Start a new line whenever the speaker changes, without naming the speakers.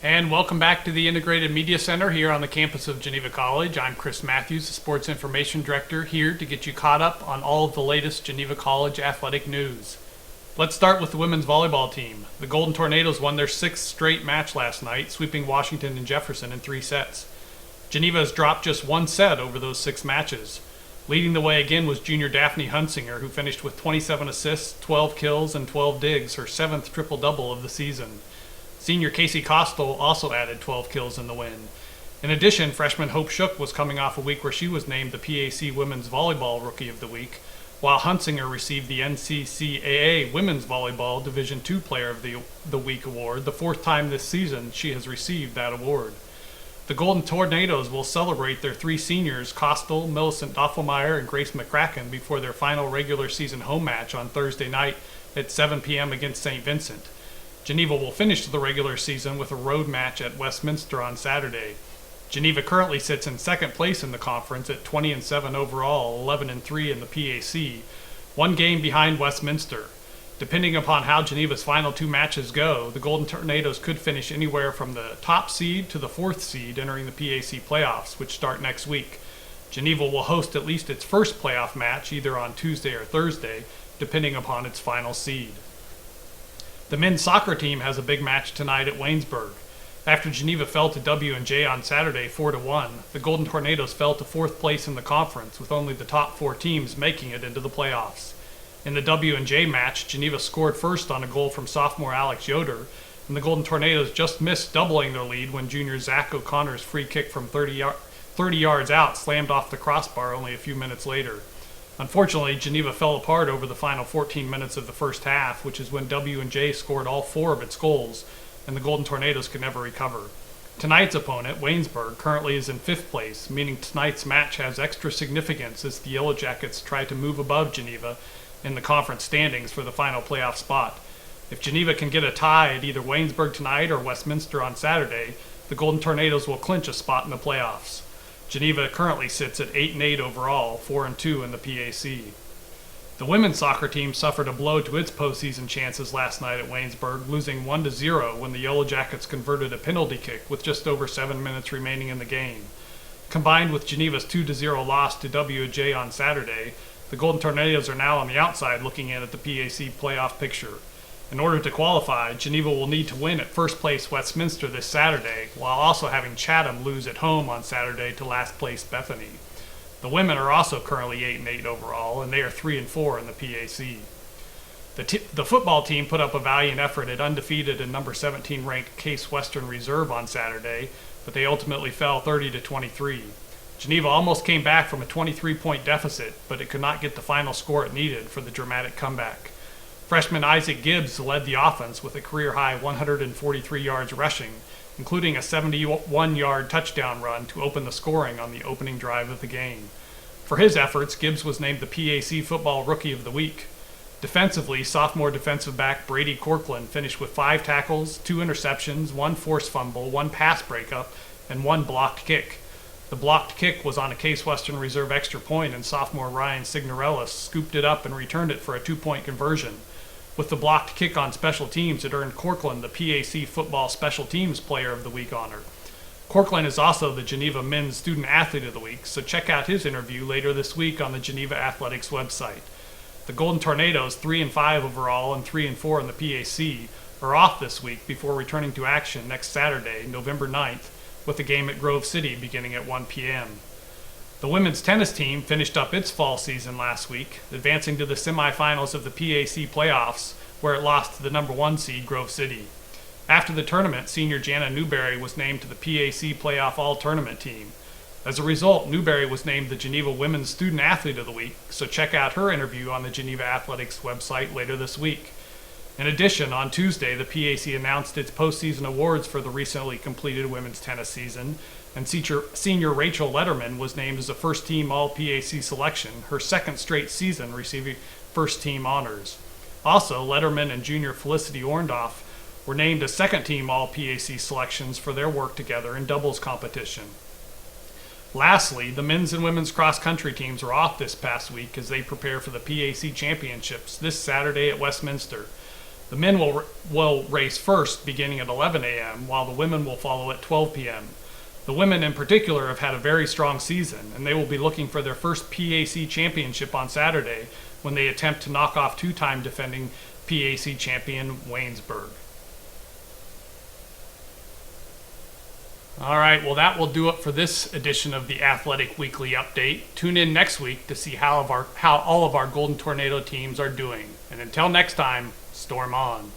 And welcome back to the Integrated Media Center here on the campus of Geneva College. I'm Chris Matthews, the Sports Information Director, here to get you caught up on all of the latest Geneva College athletic news. Let's start with the women's volleyball team. The Golden Tornadoes won their sixth straight match last night, sweeping Washington and Jefferson in 3 sets. Geneva has dropped just 1 set over those 6 matches. Leading the way again was junior Daphne Hunsinger, who finished with 27 assists, 12 kills, and 12 digs, her 7th triple-double of the season. Senior Casey Costel also added 12 kills in the win. In addition, freshman Hope Shook was coming off a week where she was named the PAC Women's Volleyball Rookie of the Week, while Hunsinger received the NCCAA Women's Volleyball Division II Player of the Week award, the 4th time this season she has received that award. The Golden Tornadoes will celebrate their 3 seniors, Costel, Millicent Doffelmeyer, and Grace McCracken, before their final regular season home match on Thursday night at 7 p.m. against St. Vincent. Geneva will finish the regular season with a road match at Westminster on Saturday. Geneva currently sits in 2nd place in the conference at 20-7 overall, 11-3 in the PAC, 1 game behind Westminster. Depending upon how Geneva's final 2 matches go, the Golden Tornadoes could finish anywhere from the top seed to the 4th seed entering the PAC playoffs, which start next week. Geneva will host at least its first playoff match either on Tuesday or Thursday, depending upon its final seed. The men's soccer team has a big match tonight at Waynesburg. After Geneva fell to W&J on Saturday 4-1, the Golden Tornadoes fell to 4th place in the conference, with only the top 4 teams making it into the playoffs. In the W&J match, Geneva scored first on a goal from sophomore Alex Yoder, and the Golden Tornadoes just missed doubling their lead when junior Zach O'Connor's free kick from 30 yards out slammed off the crossbar only a few minutes later. Unfortunately, Geneva fell apart over the final 14 minutes of the first half, which is when W&J scored all 4 of its goals, and the Golden Tornadoes could never recover. Tonight's opponent, Waynesburg, currently is in 5th place, meaning tonight's match has extra significance as the Yellow Jackets try to move above Geneva in the conference standings for the final playoff spot. If Geneva can get a tie at either Waynesburg tonight or Westminster on Saturday, the Golden Tornadoes will clinch a spot in the playoffs. Geneva currently sits at 8-8 overall, 4-2 in the PAC. The women's soccer team suffered a blow to its postseason chances last night at Waynesburg, losing 1-0 when the Yellow Jackets converted a penalty kick with just over 7 minutes remaining in the game. Combined with Geneva's 2-0 loss to WJ on Saturday, the Golden Tornadoes are now on the outside looking in at the PAC playoff picture. In order to qualify, Geneva will need to win at first place Westminster this Saturday, while also having Chatham lose at home on Saturday to last place Bethany. The women are also currently 8-8 overall, and they are 3-4 in the PAC. The football team put up a valiant effort at undefeated and number 17 ranked Case Western Reserve on Saturday, but they ultimately fell 30-23. Geneva almost came back from a 23-point deficit, but it could not get the final score it needed for the dramatic comeback. Freshman Isaac Gibbs led the offense with a career-high 143 yards rushing, including a 71-yard touchdown run to open the scoring on the opening drive of the game. For his efforts, Gibbs was named the PAC Football Rookie of the Week. Defensively, sophomore defensive back Brady Corkland finished with 5 tackles, 2 interceptions, 1 forced fumble, 1 pass breakup, and 1 blocked kick. The blocked kick was on a Case Western Reserve extra point, and sophomore Ryan Signorellis scooped it up and returned it for a 2-point conversion. With the blocked kick on special teams, it earned Corkland the PAC Football Special Teams Player of the Week honor. Corkland is also the Geneva Men's Student Athlete of the Week, so check out his interview later this week on the Geneva Athletics website. The Golden Tornadoes, 3-5 overall and 3-4 in the PAC, are off this week before returning to action next Saturday, November 9th, with a game at Grove City beginning at 1 p.m. The women's tennis team finished up its fall season last week, advancing to the semifinals of the PAC playoffs, where it lost to the number 1 seed Grove City. After the tournament, senior Jana Newberry was named to the PAC Playoff All-Tournament team. As a result, Newberry was named the Geneva Women's Student Athlete of the Week, so check out her interview on the Geneva Athletics website later this week. In addition, on Tuesday, the PAC announced its postseason awards for the recently completed women's tennis season, and senior Rachel Letterman was named as a first-team All-PAC selection, her 2nd straight season receiving first-team honors. Also, Letterman and junior Felicity Orndorff were named as second-team All-PAC selections for their work together in doubles competition. Lastly, the men's and women's cross-country teams are off this past week as they prepare for the PAC championships this Saturday at Westminster. The men will race first beginning at 11 a.m., while the women will follow at 12 p.m. The women in particular have had a very strong season, and they will be looking for their first PAC championship on Saturday when they attempt to knock off two-time defending PAC champion Waynesburg. All right, well, that will do it for this edition of the Athletic Weekly Update. Tune in next week to see how all of our Golden Tornado teams are doing. And until next time, storm on.